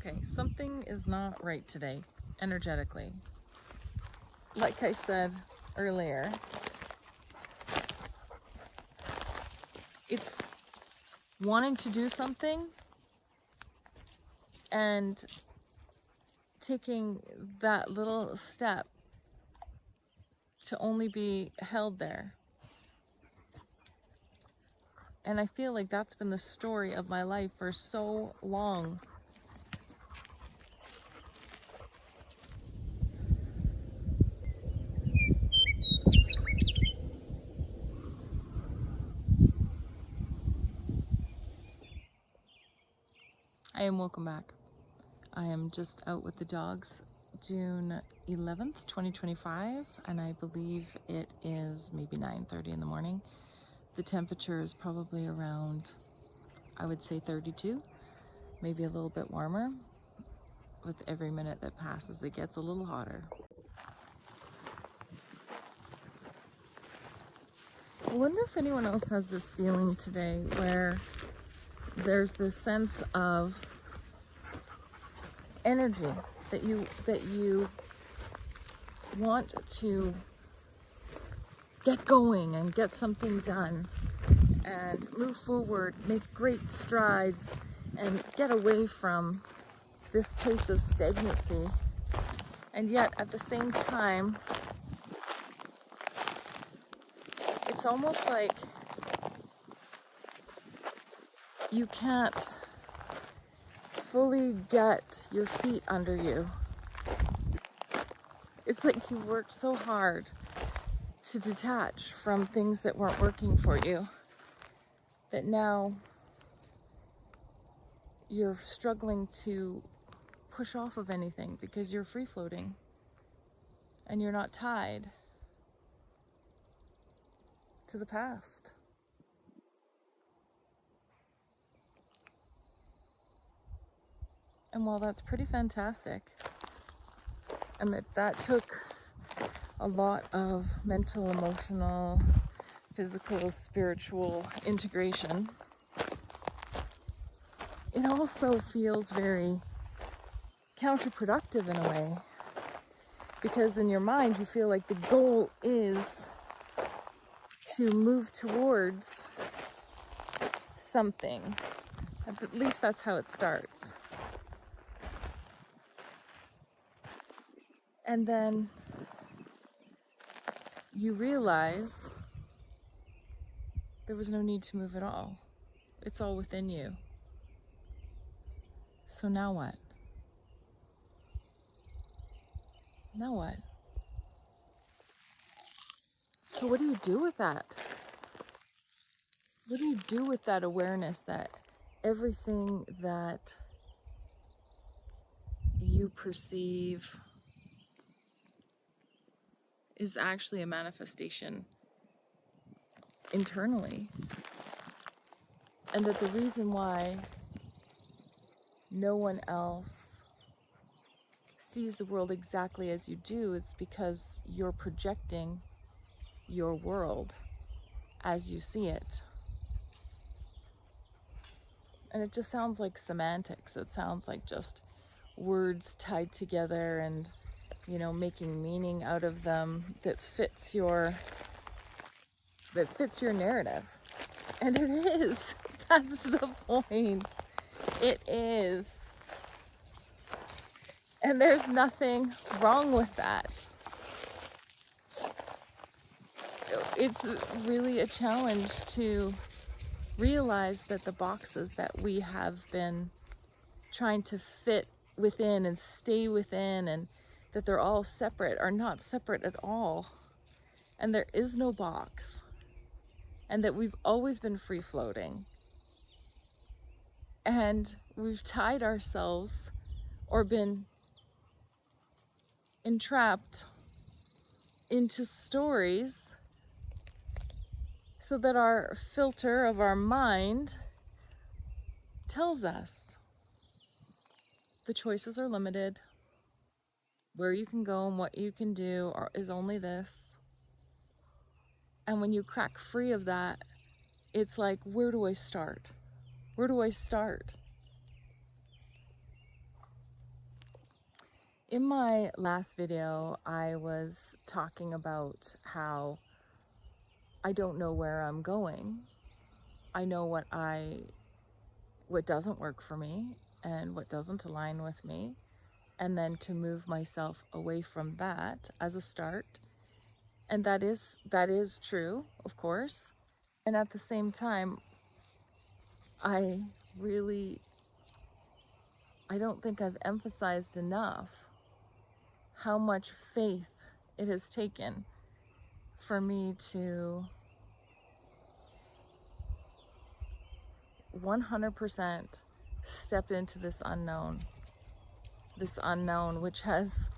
Okay, something is not right today, energetically. Like I said earlier, it's wanting to do something and taking that little step to only be held there. And I feel like that's been the story of my life for so long. Welcome back. I am just out with the dogs, June 11th, 2025, and I believe it is maybe 9:30 in the morning. The temperature is probably around, I would say 32, maybe a little bit warmer. With every minute that passes, it gets a little hotter. I wonder if anyone else has this feeling today where there's this sense of energy that you want to get going and get something done and move forward, make great strides, and get away from this place of stagnancy. And yet at the same time, it's almost like you can't fully get your feet under you. It's like you worked so hard to detach from things that weren't working for you, that now you're struggling to push off of anything because you're free floating and you're not tied to the past. And while that's pretty fantastic, and that took a lot of mental, emotional, physical, spiritual integration, it also feels very counterproductive in a way, because in your mind you feel like the goal is to move towards something. At least that's how it starts. And then you realize there was no need to move at all. It's all within you. So now what? Now what? So what do you do with that? What do you do with that awareness that everything that you perceive is actually a manifestation internally? And that the reason why no one else sees the world exactly as you do is because you're projecting your world as you see it. And it just sounds like semantics. It sounds like just words tied together and, making meaning out of them that fits your narrative. And it is. That's the point. It is. And there's nothing wrong with that. It's really a challenge to realize that the boxes that we have been trying to fit within and stay within, and that they're all separate, are not separate at all. And there is no box. And that we've always been free floating. And we've tied ourselves or been entrapped into stories so that our filter of our mind tells us the choices are limited, where you can go and what you can do is only this. And when you crack free of that, it's like, where do I start? Where do I start? In my last video, I was talking about how I don't know where I'm going. I know what doesn't work for me and what doesn't align with me, and then to move myself away from that as a start. And that is true, of course. And at the same time, I don't think I've emphasized enough how much faith it has taken for me to 100% step into this unknown, which has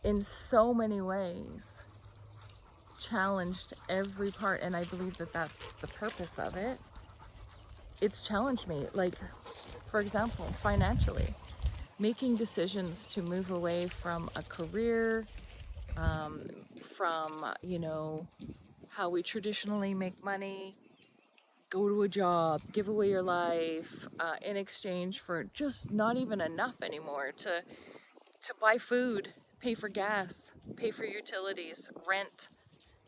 in so many ways challenged every part, and I believe that that's the purpose of it. It's challenged me, like, for example, financially, making decisions to move away from a career, from, how we traditionally make money, go to a job, give away your life, in exchange for just not even enough anymore to buy food, pay for gas, pay for utilities, rent.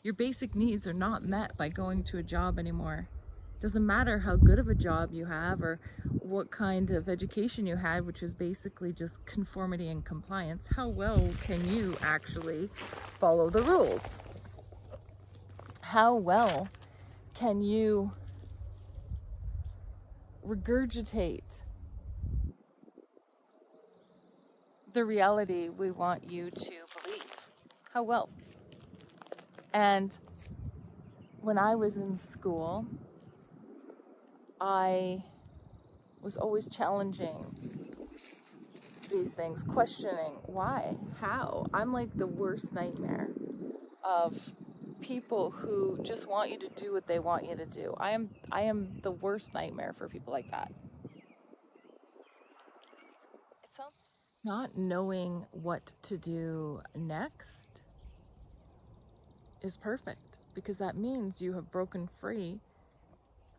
Your basic needs are not met by going to a job anymore. Doesn't matter how good of a job you have or what kind of education you had, which is basically just conformity and compliance. How well can you actually follow the rules? How well can you regurgitate the reality we want you to believe? How well? And when I was in school, I was always challenging these things, questioning why, how. I'm like the worst nightmare of people who just want you to do what they want you to do. I am the worst nightmare for people like that. It's not knowing what to do next is perfect, because that means you have broken free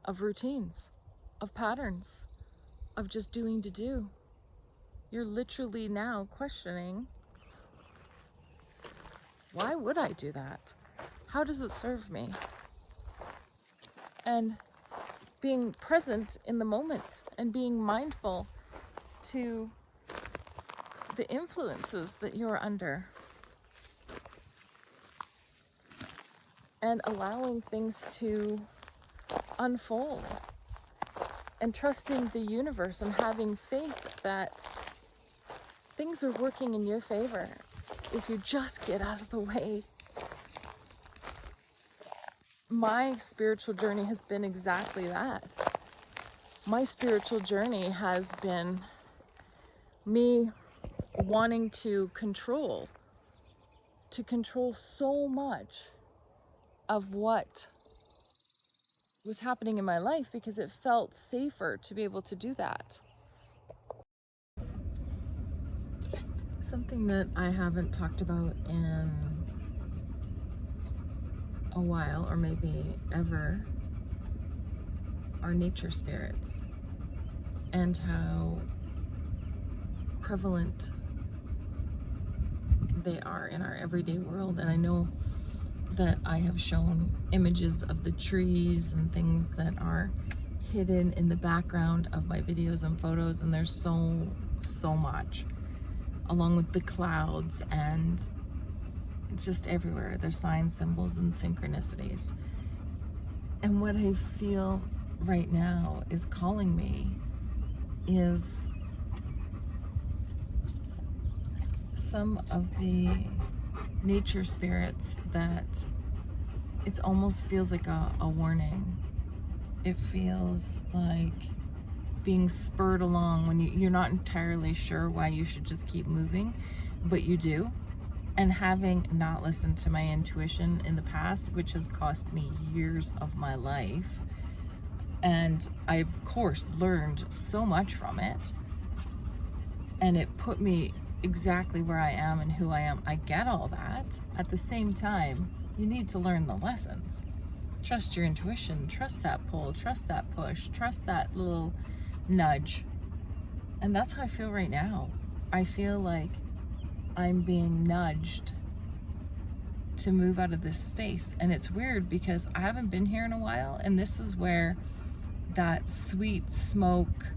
of routines, of patterns, of just doing to do. You're literally now questioning, why would I do that? How does it serve me? And being present in the moment and being mindful to the influences that you're under, and allowing things to unfold, and trusting the universe and having faith that things are working in your favor if you just get out of the way. My spiritual journey has been exactly that. My spiritual journey has been me wanting to control so much of what was happening in my life, because it felt safer to be able to do that. Something that I haven't talked about in a while, or maybe ever, are nature spirits, and how prevalent they are in our everyday world. And I know that I have shown images of the trees and things that are hidden in the background of my videos and photos, and there's so much, along with the clouds and just everywhere. There's signs, symbols, and synchronicities. And what I feel right now is calling me is some of the nature spirits that it almost feels like a warning. It feels like being spurred along when you're not entirely sure why you should just keep moving, but you do. And having not listened to my intuition in the past, which has cost me years of my life, and I of course learned so much from it, and it put me exactly where I am and who I am. I get all that. At the same time, you need to learn the lessons. Trust your intuition, trust that pull, trust that push, trust that little nudge. And that's how I feel right now. I feel like I'm being nudged to move out of this space. And it's weird because I haven't been here in a while, and this is where that sweet smoke,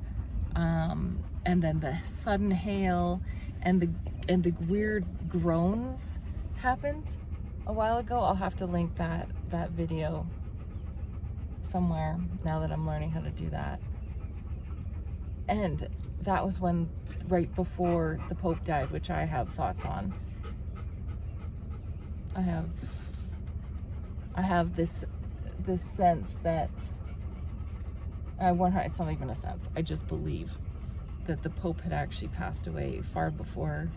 and then the sudden hail and the weird groans happened a while ago. I'll have to link that video somewhere now that I'm learning how to do that. And that was when, right before the Pope died, which I have thoughts on. I have this sense that it's not even a sense. I just believe that the Pope had actually passed away far before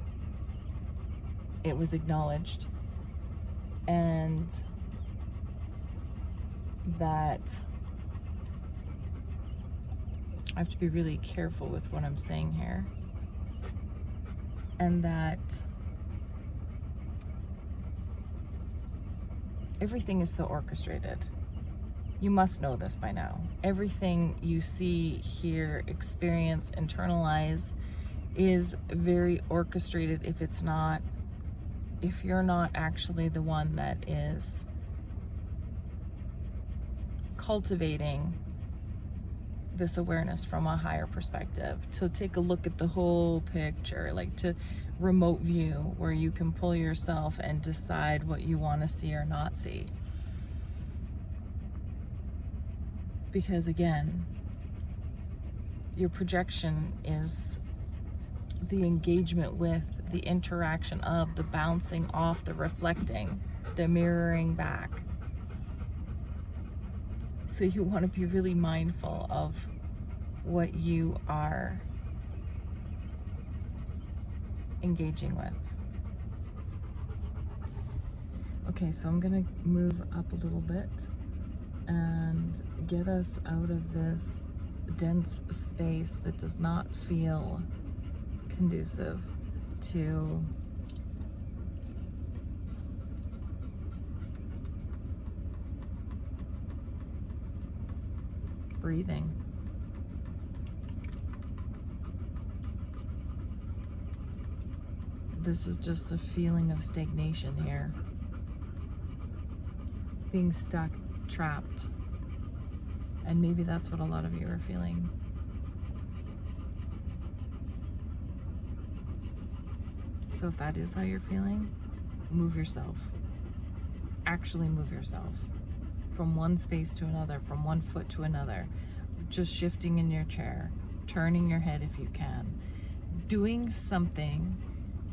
it was acknowledged, and that I have to be really careful with what I'm saying here, and that everything is so orchestrated. You must know this by now. Everything you see, hear, experience, internalize is very orchestrated if you're not actually the one that is cultivating this awareness from a higher perspective, to take a look at the whole picture, like to remote view, where you can pull yourself and decide what you want to see or not see. Because again, your projection is the engagement with, the interaction of, the bouncing off, the reflecting, the mirroring back. So you want to be really mindful of what you are engaging with. Okay, so I'm gonna move up a little bit and get us out of this dense space that does not feel conducive to breathing. This is just a feeling of stagnation here. Being stuck, trapped. And maybe that's what a lot of you are feeling. So if that is how you're feeling, move yourself. Actually move yourself. From one space to another, from one foot to another. Just shifting in your chair, turning your head if you can. Doing something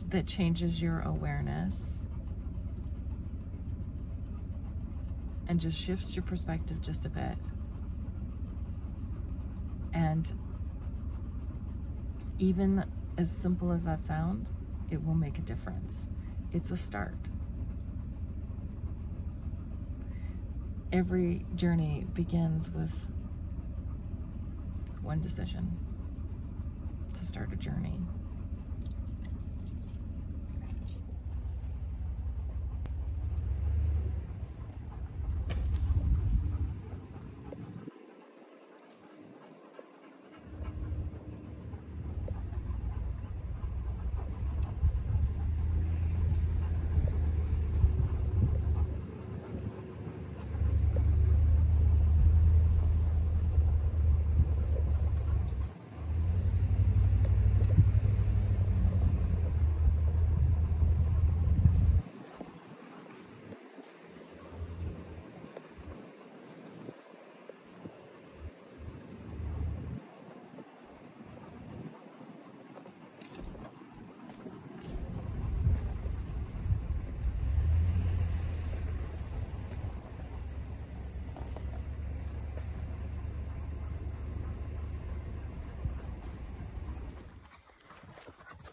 that changes your awareness and just shifts your perspective just a bit. And even as simple as that sounds, it will make a difference. It's a start. Every journey begins with one decision: to start a journey.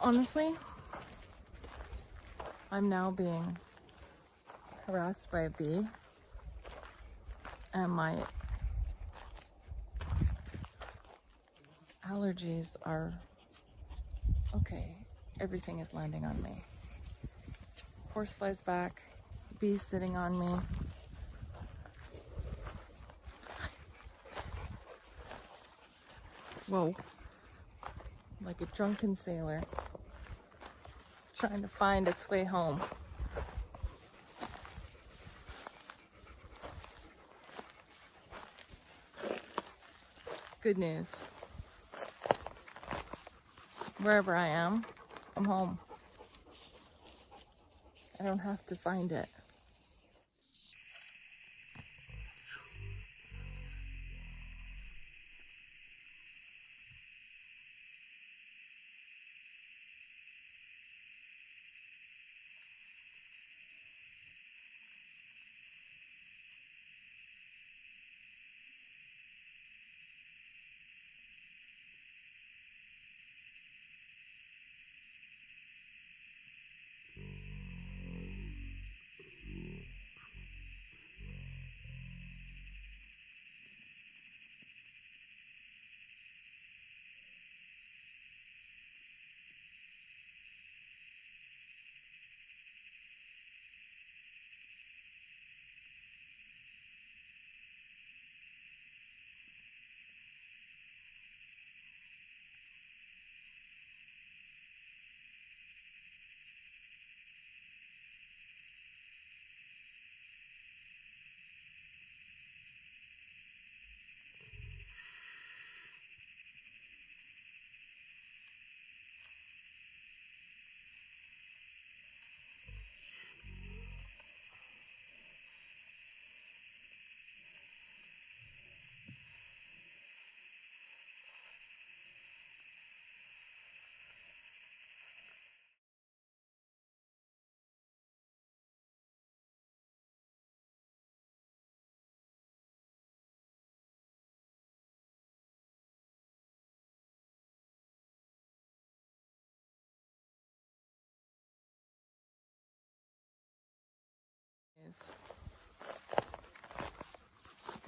Honestly, I'm now being harassed by a bee, and my allergies are okay. Everything is landing on me. Horseflies back, bees sitting on me. Whoa, like a drunken sailor. trying to find its way home. Good news. Wherever I am, I'm home. I don't have to find it.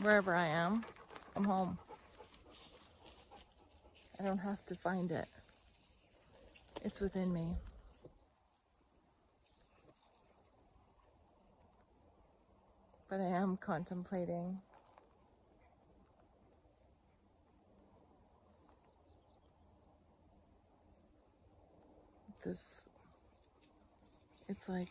Wherever I am, I'm home. I don't have to find it. It's within me. But I am contemplating this. It's like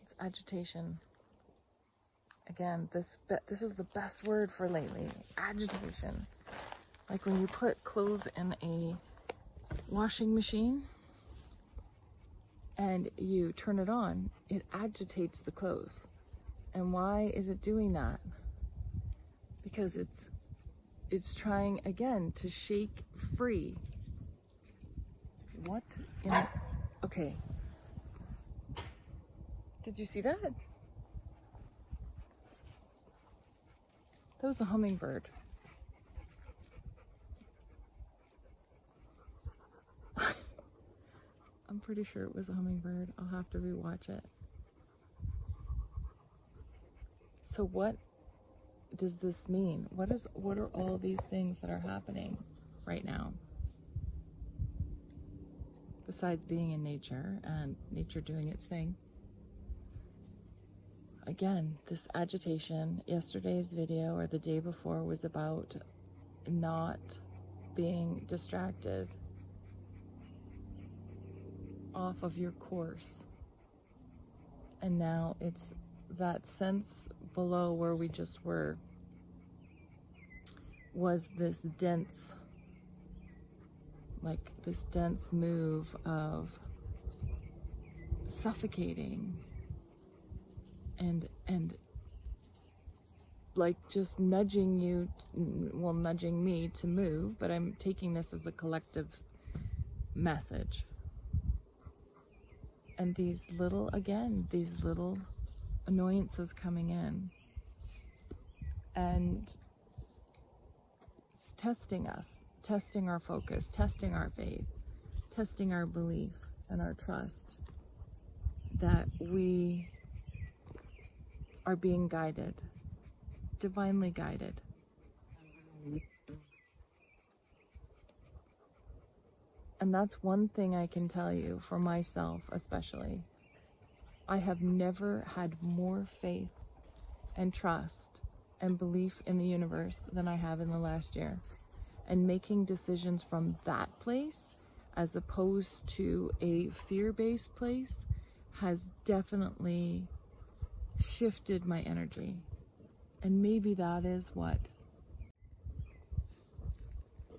it's agitation. Again, this is the best word for lately. Agitation. Like when you put clothes in a washing machine and you turn it on, it agitates the clothes. And why is it doing that? Because it's trying again to shake free. What in... Okay. Did you see that? That was a hummingbird. I'm pretty sure it was a hummingbird. I'll have to rewatch it. So what does this mean? What are all these things that are happening right now? Besides being in nature and nature doing its thing. Again, this agitation, yesterday's video or the day before was about not being distracted off of your course. And now it's that sense below where we just were was this dense, like this dense move of suffocating and like just nudging you, well, nudging me to move, but I'm taking this as a collective message. And these little annoyances coming in and it's testing us, testing our focus, testing our faith, testing our belief and our trust that we are being guided, divinely guided. And that's one thing I can tell you for myself, especially. I have never had more faith and trust and belief in the universe than I have in the last year. And making decisions from that place as opposed to a fear-based place has definitely shifted my energy. And maybe that is what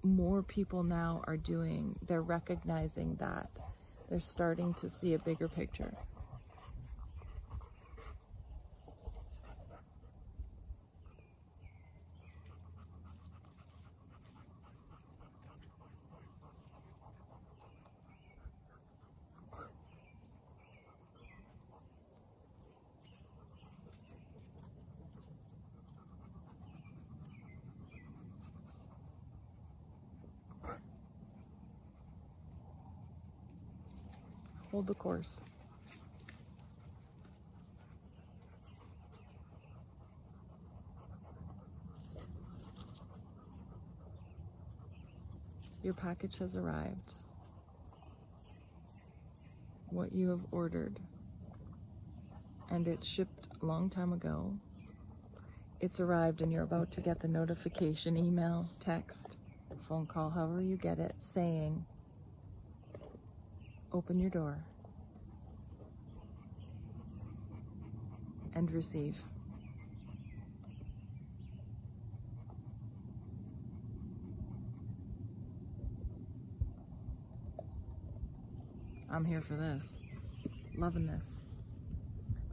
more people now are doing. They're recognizing that. They're starting to see a bigger picture. Hold the course. Your package has arrived. What you have ordered, and it shipped a long time ago. It's arrived and you're about to get the notification, email, text, phone call, however you get it, saying, open your door and receive. I'm here for this. Loving this.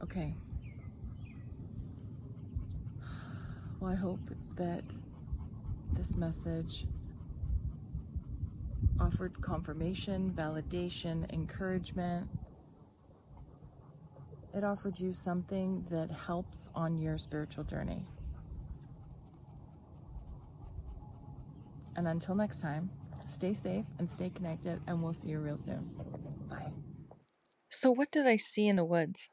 Okay. Well, I hope that this message offered confirmation, validation, encouragement. It offered you something that helps on your spiritual journey. And until next time, stay safe and stay connected, and we'll see you real soon. Bye. So what did I see in the woods?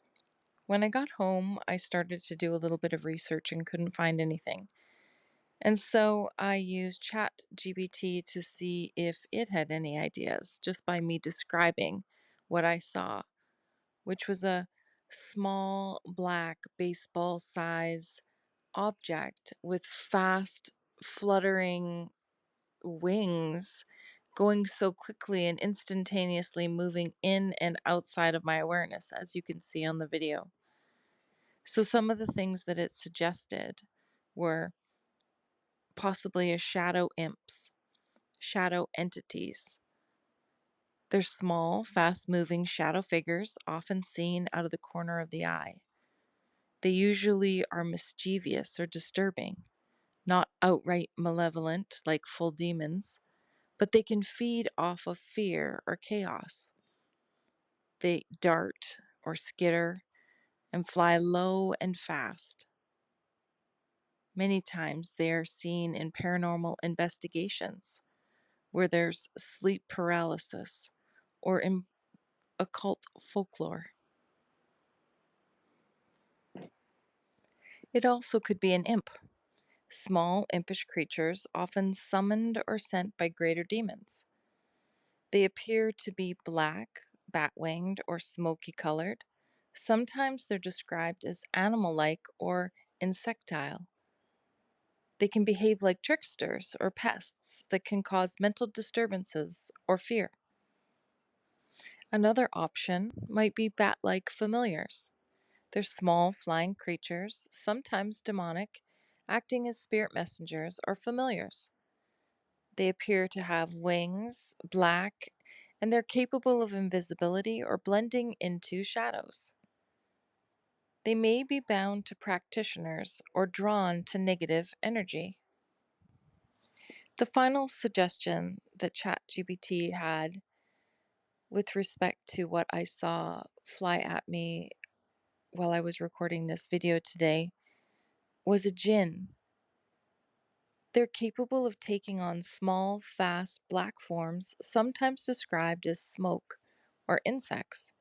When I got home, I started to do a little bit of research and couldn't find anything. And so I used ChatGPT to see if it had any ideas just by me describing what I saw, which was a small black baseball size object with fast fluttering wings going so quickly and instantaneously moving in and outside of my awareness, as you can see on the video. So some of the things that it suggested were possibly a shadow imps, shadow entities. They're small, fast-moving shadow figures, often seen out of the corner of the eye. They usually are mischievous or disturbing, not outright malevolent like full demons, but they can feed off of fear or chaos. They dart or skitter and fly low and fast. Many times they are seen in paranormal investigations where there's sleep paralysis or in occult folklore. It also could be an imp, small impish creatures often summoned or sent by greater demons. They appear to be black, bat-winged, or smoky colored. Sometimes they're described as animal-like or insectile. They can behave like tricksters or pests that can cause mental disturbances or fear. Another option might be bat-like familiars. They're small flying creatures, sometimes demonic, acting as spirit messengers or familiars. They appear to have wings, black, and they're capable of invisibility or blending into shadows. They may be bound to practitioners or drawn to negative energy. The final suggestion that ChatGPT had with respect to what I saw fly at me while I was recording this video today was a jinn. They're capable of taking on small, fast, black forms, sometimes described as smoke or insects.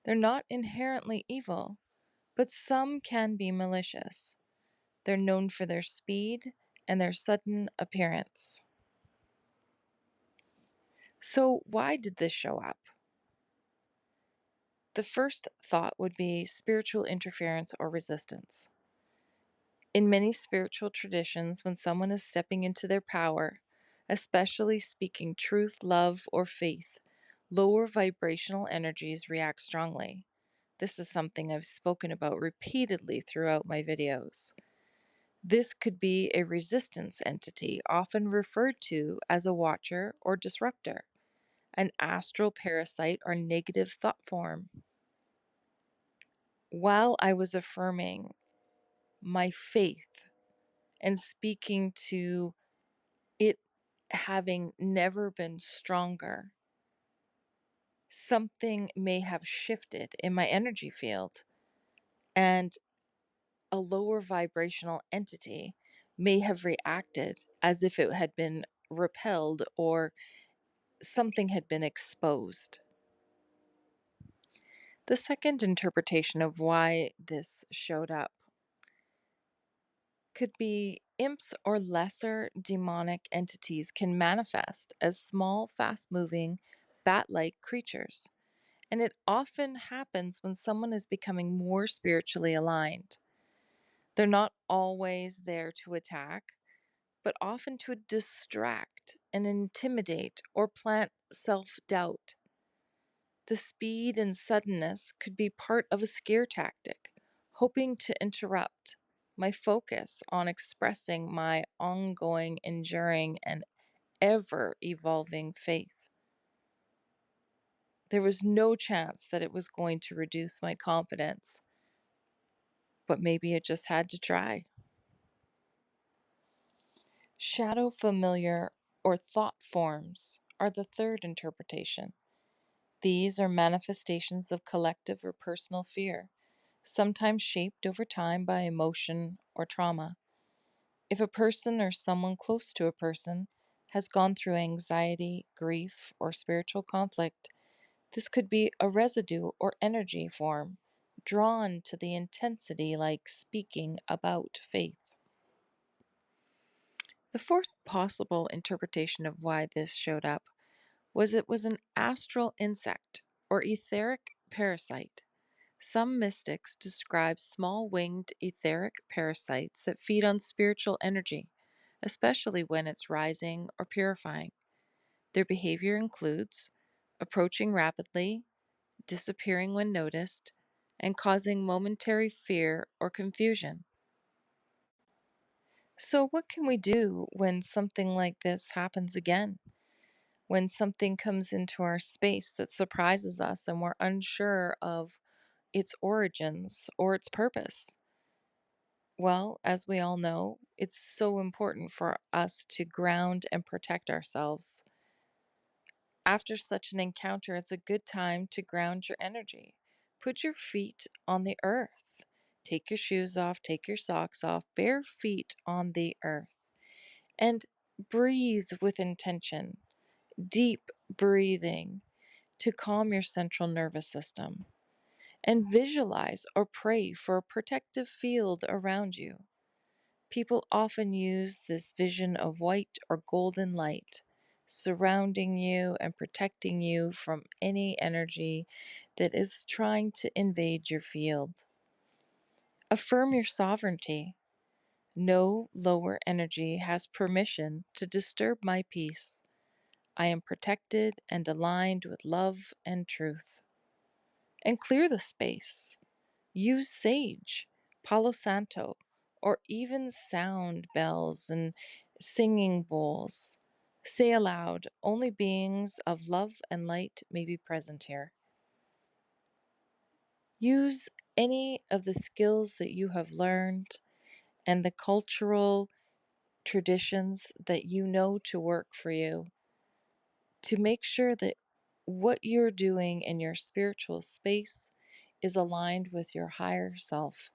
They're not inherently evil, but some can be malicious. They're known for their speed and their sudden appearance. So, why did this show up? The first thought would be spiritual interference or resistance. In many spiritual traditions, when someone is stepping into their power, especially speaking truth, love, or faith, lower vibrational energies react strongly. This is something I've spoken about repeatedly throughout my videos. This could be a resistance entity, often referred to as a watcher or disruptor, an astral parasite or negative thought form. While I was affirming my faith and speaking to it having never been stronger, something may have shifted in my energy field, and a lower vibrational entity may have reacted as if it had been repelled or something had been exposed. The second interpretation of why this showed up could be imps or lesser demonic entities can manifest as small, fast moving, bat like creatures. And it often happens when someone is becoming more spiritually aligned. They're not always there to attack, but often to distract and intimidate or plant self doubt. The speed and suddenness could be part of a scare tactic, hoping to interrupt my focus on expressing my ongoing, enduring, and ever evolving faith. There was no chance that it was going to reduce my confidence, but maybe it just had to try. Shadow familiar or thought forms are the third interpretation. These are manifestations of collective or personal fear, sometimes shaped over time by emotion or trauma. If a person or someone close to a person has gone through anxiety, grief, or spiritual conflict, this could be a residue or energy form drawn to the intensity, like speaking about faith. The fourth possible interpretation of why this showed up was it was an astral insect or etheric parasite. Some mystics describe small winged etheric parasites that feed on spiritual energy, especially when it's rising or purifying. Their behavior includes approaching rapidly, disappearing when noticed, and causing momentary fear or confusion. So, what can we do when something like this happens again? When something comes into our space that surprises us and we're unsure of its origins or its purpose? Well, as we all know, it's so important for us to ground and protect ourselves. After such an encounter, it's a good time to ground your energy. Put your feet on the earth. Take your shoes off, take your socks off, bare feet on the earth. And breathe with intention, deep breathing to calm your central nervous system. And visualize or pray for a protective field around you. People often use this vision of white or golden light surrounding you and protecting you from any energy that is trying to invade your field. Affirm your sovereignty. No lower energy has permission to disturb my peace. I am protected and aligned with love and truth. And clear the space. Use sage, Palo Santo, or even sound bells and singing bowls. Say aloud, only beings of love and light may be present here. Use any of the skills that you have learned and the cultural traditions that you know to work for you to make sure that what you're doing in your spiritual space is aligned with your higher self.